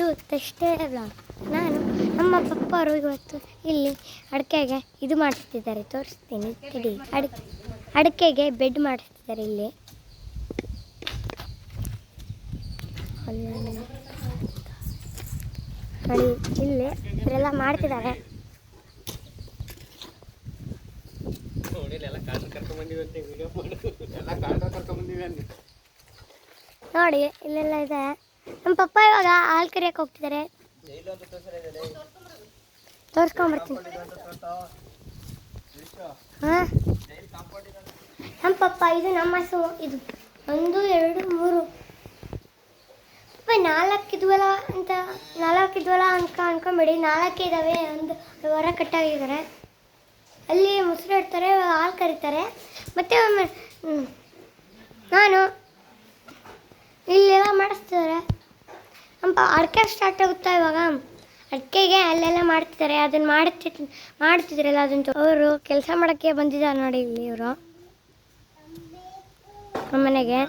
ಇದು ತಷ್ಟೇ ಅಲ್ಲ. ನಾನು ನಮ್ಮ ಪಪ್ಪ ಅವರು ಇವತ್ತು ಇಲ್ಲಿ ಅಡಿಕೆಗೆ ಇದು ಮಾಡಿಸ್ತಿದ್ದಾರೆ, ತೋರಿಸ್ತೀನಿ ಇಡಿ. ಅಡಿಕೆಗೆ ಬೆಡ್ ಮಾಡಿಸ್ತಿದ್ದಾರೆ ಇಲ್ಲಿ. ನೋಡಿ ಇಲ್ಲಿ ಇವರೆಲ್ಲ ಮಾಡ್ತಿದ್ದಾರೆ. ನೋಡಿ ಇಲ್ಲೆಲ್ಲ ಇದೆ. ನಮ್ಮ ಪಪ್ಪ ಇವಾಗ ಹಾಲು ಕರಿಯಕ್ಕೆ ಹೋಗ್ತಿದ್ದಾರೆ, ತೋರಿಸ್ಕೊಂಬರ್ತೀನಿ. ಹಾಂ, ನಮ್ಮ ಪಪ್ಪ ಇದು ನಮ್ಮ ಹಸು. ಇದು 1 2 3 4 ಇದ್ವಲ್ಲ ಅಂತ, 4 ಇದ್ವಲ್ಲ ಅನ್ಕೊಂಬೇಡಿ, 4 ಇದ್ದಾವೆ. ಒಂದು ಹೊರ ಕಟ್ಟಾಗಿದ್ದಾರೆ. ಅಲ್ಲಿ ಮೊಸರು ಇಡ್ತಾರೆ, ಹಾಲು ಕರೀತಾರೆ. ಮತ್ತು ನಾನು ಇಲ್ಲೆಲ್ಲ ಮಾಡಿಸ್ತಿದ್ದಾರೆ. ನಮ್ಮ ಅಡಿಕೆ ಸ್ಟಾರ್ಟ್ ಆಗುತ್ತಾ ಇವಾಗ. ಅಡಿಕೆಗೆ ಅಲ್ಲೆಲ್ಲ ಮಾಡ್ತಿದ್ದಾರೆ, ಅದನ್ನು ಮಾಡ್ತಿದ್ರಲ್ಲ ಅದನ್ನು ಅವರು ಕೆಲಸ ಮಾಡೋಕ್ಕೆ ಬಂದಿದ್ದಾರೆ ನೋಡಿ ಇಲ್ಲಿ. ಇವರು ನಮ್ಮ ಮನೆಗೆ